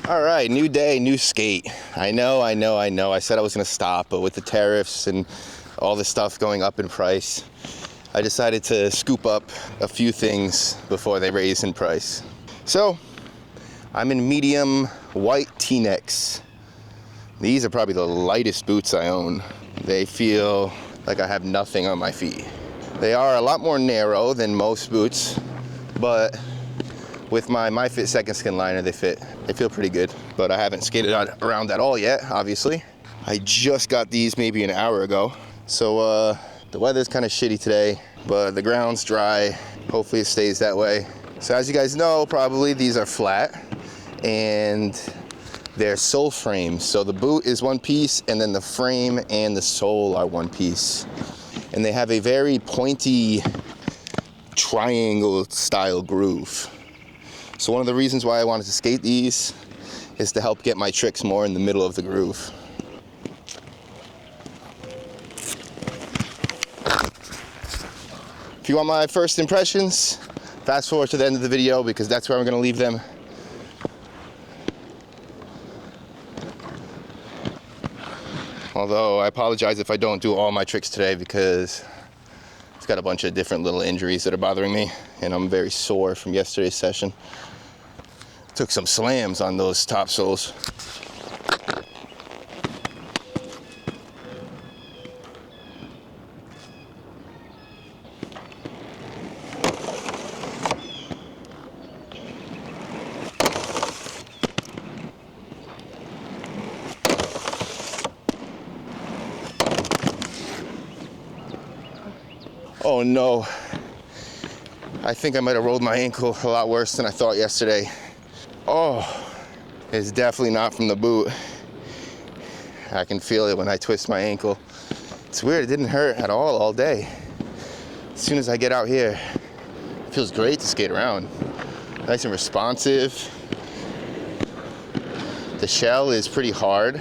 All right, new day, new skate. I know. I said I was gonna stop, but with the tariffs and all this stuff going up in price, I decided to scoop up a few things before they raise in price. So, I'm in medium white TNECs. These are probably the lightest boots I own. They feel like I have nothing on my feet. They are a lot more narrow than most boots, but with my Myfit second skin liner, they feel pretty good, but I haven't skated around at all yet, obviously. I just got these maybe an hour ago. So the weather's kind of shitty today, but the ground's dry. Hopefully it stays that way. So as you guys know, probably these are flat and they're sole frames. So the boot is one piece and then the frame and the sole are one piece. And they have a very pointy triangle style groove. So one of the reasons why I wanted to skate these is to help get my tricks more in the middle of the groove. If you want my first impressions, fast forward to the end of the video because that's where I'm gonna leave them. Although I apologize if I don't do all my tricks today because I've got a bunch of different little injuries that are bothering me and I'm very sore from yesterday's session. Took some slams on those top soles. Oh no, I think I might have rolled my ankle a lot worse than I thought yesterday. Oh, it's definitely not from the boot. I can feel it when I twist my ankle. It's weird, it didn't hurt at all day. As soon as I get out here, it feels great to skate around. Nice and responsive. The shell is pretty hard,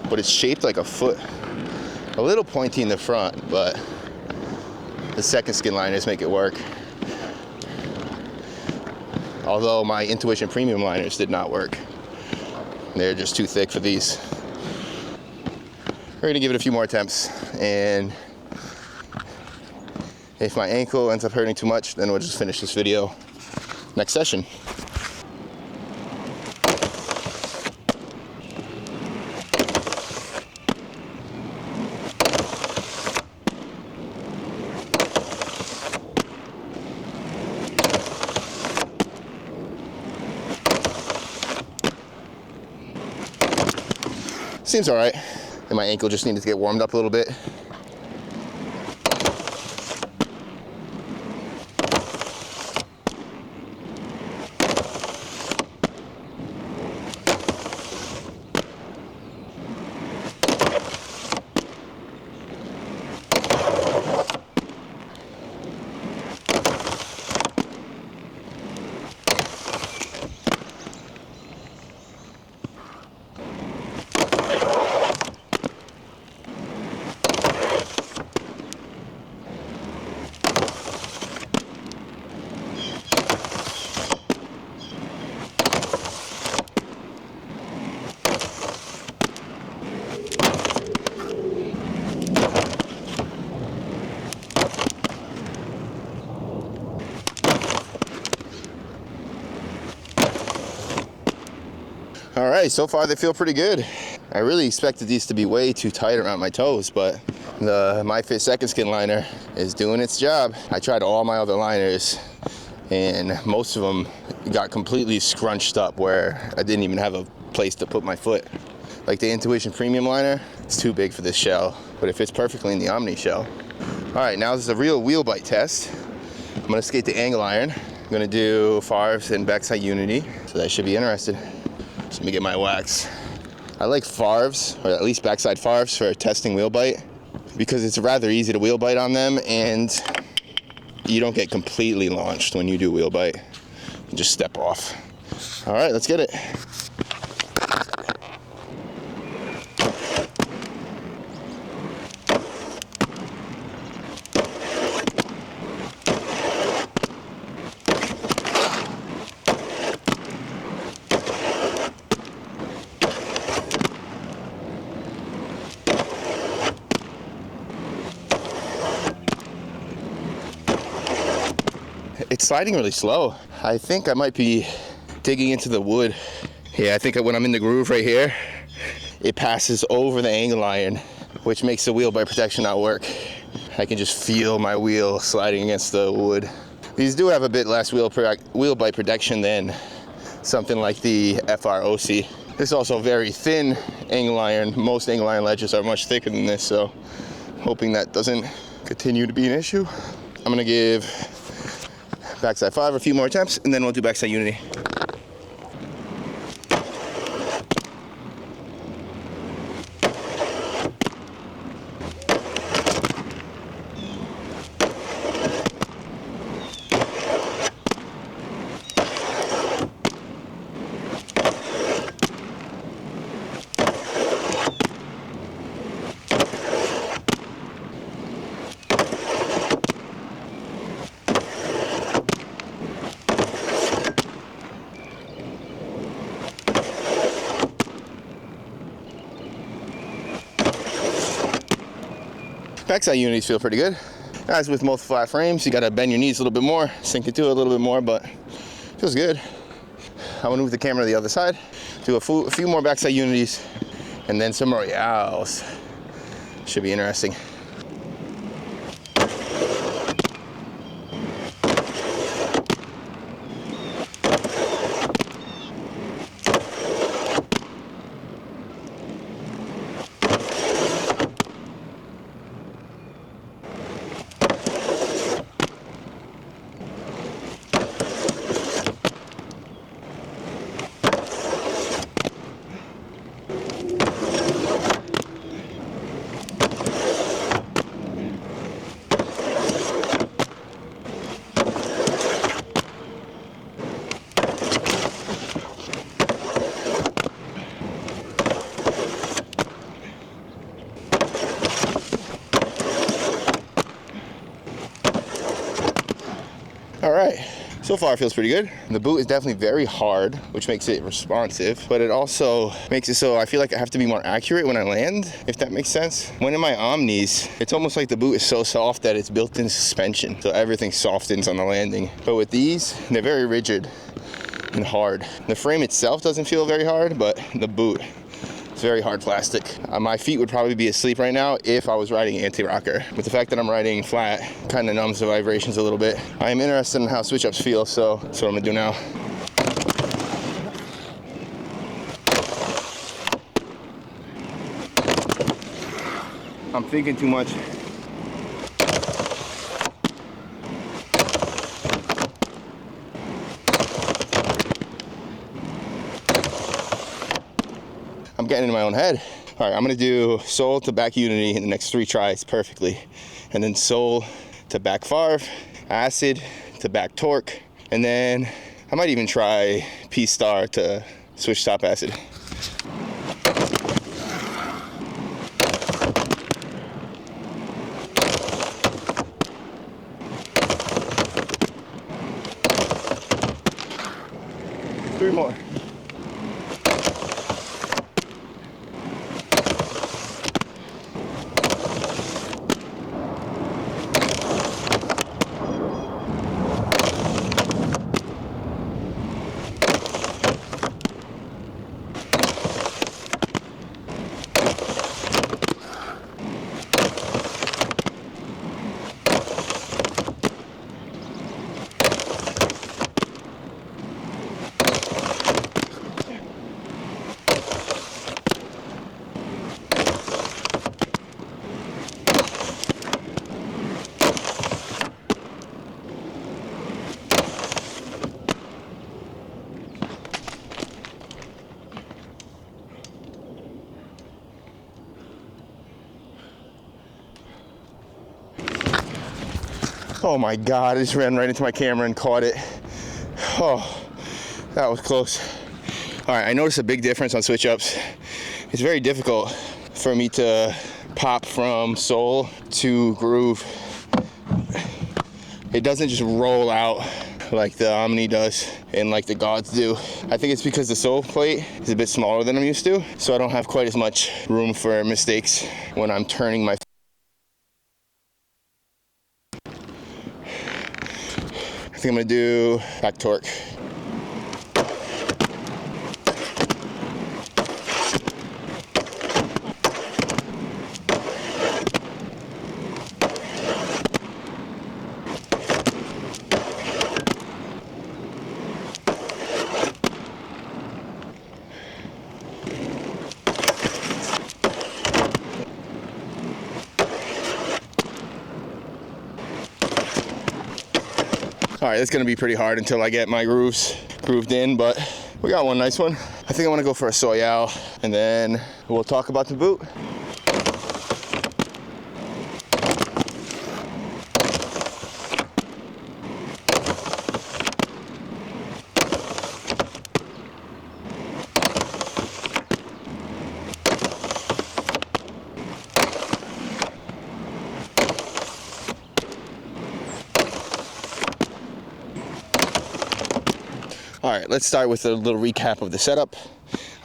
but it's shaped like a foot. A little pointy in the front, but the second skin liners make it work. Although my Intuition Premium liners did not work. They're just too thick for these. We're gonna give it a few more attempts, and if my ankle ends up hurting too much, then we'll just finish this video next session. Seems all right. And my ankle just needed to get warmed up a little bit. All right, so far they feel pretty good. I really expected these to be way too tight around my toes, but the Myfit second skin liner is doing its job. I tried all my other liners and most of them got completely scrunched up where I didn't even have a place to put my foot. Like the Intuition Premium liner, it's too big for this shell, but it fits perfectly in the Omni shell. All right, now this is a real wheel bite test. I'm gonna skate the angle iron. I'm gonna do Favs and backside unity, so that should be interesting. So let me get my wax. I like Favs, or at least backside Favs, for testing wheel bite because it's rather easy to wheel bite on them and you don't get completely launched when you do wheel bite. You just step off. All right, let's get it. sliding really slow. I think I might be digging into the wood. Yeah, I think when I'm in the groove right here, it passes over the angle iron, which makes the wheel bite protection not work. I can just feel my wheel sliding against the wood. These do have a bit less wheel bite protection than something like the FR Oysi. This is also very thin angle iron. Most angle iron ledges are much thicker than this, so hoping that doesn't continue to be an issue. I'm gonna give backside 5 a few more attempts, and then we'll do backside unity. Backside unities feel pretty good. As with most flat frames, you gotta bend your knees a little bit more, sink into it a little bit more, but feels good. I'm gonna move the camera to the other side, do a few more backside unities, and then some royales. Should be interesting. All right, so far it feels pretty good. The boot is definitely very hard, which makes it responsive, but it also makes it so I feel like I have to be more accurate when I land, if that makes sense. When in my Omnis, it's almost like the boot is so soft that it's built-in suspension, so everything softens on the landing. But with these, they're very rigid and hard. The frame itself doesn't feel very hard, but the boot, it's very hard plastic. My feet would probably be asleep right now if I was riding anti-rocker. With the fact that I'm riding flat, kind of numbs the vibrations a little bit. I am interested in how switch-ups feel, so that's what I'm gonna do now. I'm thinking too much. I'm getting in my own head. All right, I'm gonna do sole to back unity in the next 3 tries perfectly. And then sole to back farv, acid to back torque. And then I might even try P-star to switch top acid. Three more. Oh my God, I just ran right into my camera and caught it. Oh, that was close. All right, I noticed a big difference on switch ups. It's very difficult for me to pop from sole to groove. It doesn't just roll out like the Omni does and like the GAWDs do. I think it's because the sole plate is a bit smaller than I'm used to, so I don't have quite as much room for mistakes when I'm turning my I think I'm gonna do back torque. All right, it's gonna be pretty hard until I get my grooves grooved in, but we got one nice one. I think I wanna go for a Soyal, and then we'll talk about the boot. All right, let's start with a little recap of the setup.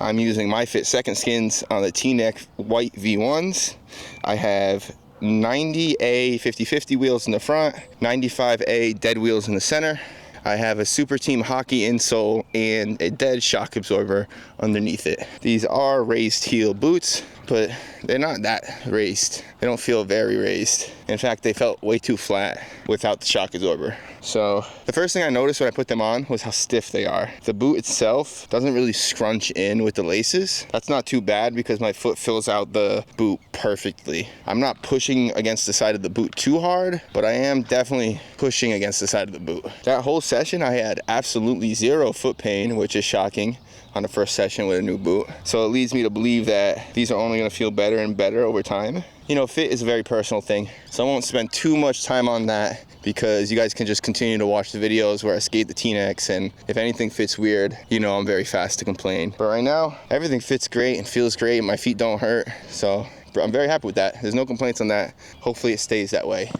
I'm using Myfit second skins on the TNEC white V1s. I have 90A 50/50 wheels in the front, 95A dead wheels in the center. I have a Superteam hockey insole and a dead shock absorber underneath it. These are raised heel boots, but they're not that raised. They don't feel very raised. In fact, they felt way too flat without the shock absorber. So the first thing I noticed when I put them on was how stiff they are. The boot itself doesn't really scrunch in with the laces. That's not too bad because my foot fills out the boot perfectly. I'm not pushing against the side of the boot too hard, but I am definitely pushing against the side of the boot. That whole session, I had absolutely zero foot pain, which is shocking on the first session with a new boot. So it leads me to believe that these are only gonna feel better and better over time. You know, fit is a very personal thing, so I won't spend too much time on that because you guys can just continue to watch the videos where I skate the TNECs, and if anything fits weird, you know I'm very fast to complain. But right now, everything fits great and feels great. My feet don't hurt, so I'm very happy with that. There's no complaints on that. Hopefully it stays that way.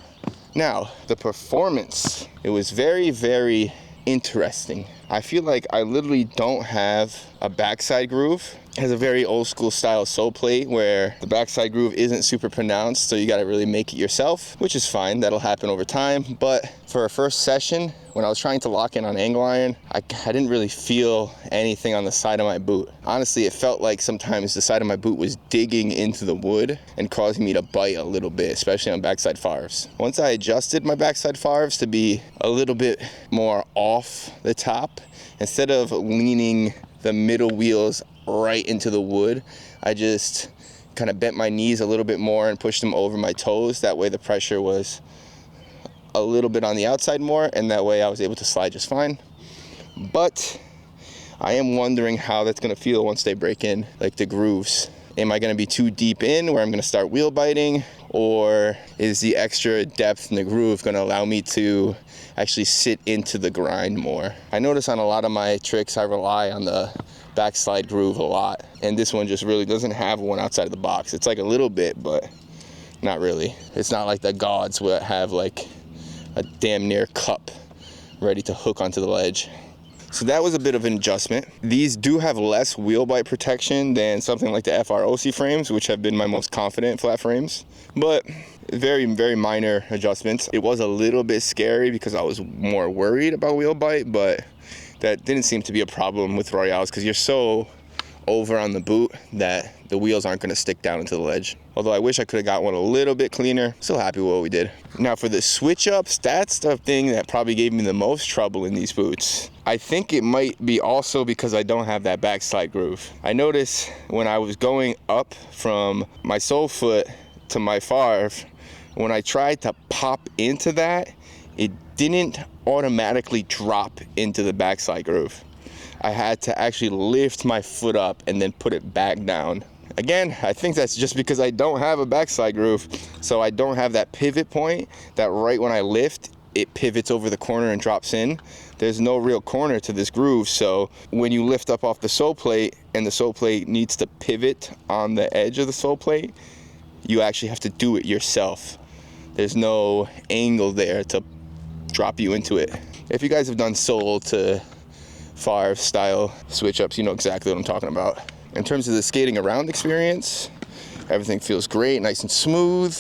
Now, the performance, it was very, very interesting. I feel like I literally don't have a backside groove. It has a very old school style sole plate where the backside groove isn't super pronounced, so you gotta really make it yourself, which is fine, that'll happen over time. But for a first session, when I was trying to lock in on angle iron, I didn't really feel anything on the side of my boot. Honestly, it felt like sometimes the side of my boot was digging into the wood and causing me to bite a little bit, especially on backside farves. Once I adjusted my backside farves to be a little bit more off the top, instead of leaning the middle wheels right into the wood, I just kind of bent my knees a little bit more and pushed them over my toes. That way the pressure was a little bit on the outside more, and that way I was able to slide just fine. But I am wondering how that's gonna feel once they break in, like the grooves. Am I gonna be too deep in where I'm gonna start wheel biting, or is the extra depth in the groove gonna allow me to actually sit into the grind more? I notice on a lot of my tricks I rely on the backslide groove a lot, and this one just really doesn't have one outside of the box. It's like a little bit, but not really. It's not like the GAWDs that have like a damn near cup ready to hook onto the ledge. So that was a bit of an adjustment. These do have less wheel bite protection than something like the FR Oysi frames, which have been my most confident flat frames, but very, very minor adjustments. It was a little bit scary because I was more worried about wheel bite, but that didn't seem to be a problem with Royales because you're so over on the boot that the wheels aren't going to stick down into the ledge. Although I wish I could have got one a little bit cleaner. Still happy with what we did. Now for the switch ups, that's the thing that probably gave me the most trouble in these boots. I think it might be also because I don't have that backslide groove. I noticed when I was going up from my sole foot to my farv, when I tried to pop into that, it didn't automatically drop into the backslide groove. I had to actually lift my foot up and then put it back down. Again, I think that's just because I don't have a backslide groove, so I don't have that pivot point that right when I lift, it pivots over the corner and drops in. There's no real corner to this groove, so when you lift up off the sole plate and the sole plate needs to pivot on the edge of the sole plate, you actually have to do it yourself. There's no angle there to drop you into it. If you guys have done sole to farv style switch ups, you know exactly what I'm talking about. In terms of the skating around experience, everything feels great, nice and smooth.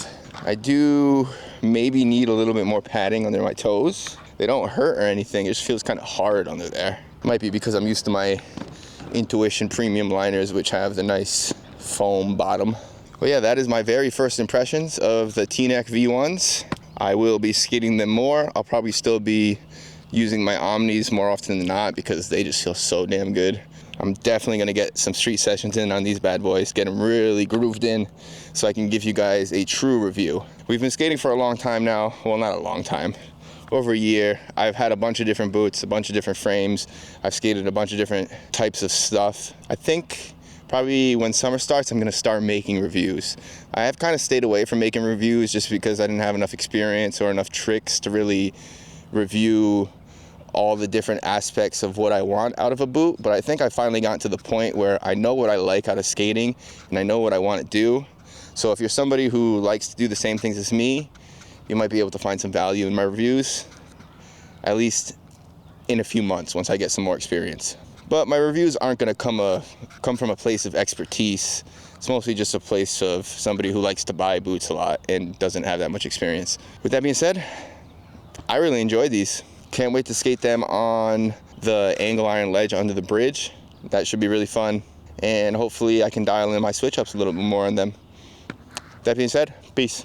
I do maybe need a little bit more padding under my toes. They don't hurt or anything. It just feels kind of hard under there. Might be because I'm used to my Intuition premium liners, which have the nice foam bottom. But yeah, that is my very first impressions of the TNEC V1s. I will be skating them more. I'll probably still be using my Omnis more often than not because they just feel so damn good. I'm definitely gonna get some street sessions in on these bad boys, get them really grooved in so I can give you guys a true review. We've been skating for a long time now. Well, not a long time. Over a year. I've had a bunch of different boots, a bunch of different frames. I've skated a bunch of different types of stuff. I think probably when summer starts, I'm gonna start making reviews. I have kind of stayed away from making reviews just because I didn't have enough experience or enough tricks to really review all the different aspects of what I want out of a boot. But I think I finally got to the point where I know what I like out of skating and I know what I want to do. So if you're somebody who likes to do the same things as me, you might be able to find some value in my reviews, at least in a few months once I get some more experience. But my reviews aren't going to come from a place of expertise. It's mostly just a place of somebody who likes to buy boots a lot and doesn't have that much experience. With that being said, I really enjoyed these. Can't wait to skate them on the angle iron ledge under the bridge. That should be really fun. And hopefully I can dial in my switch ups a little bit more on them. That being said, peace.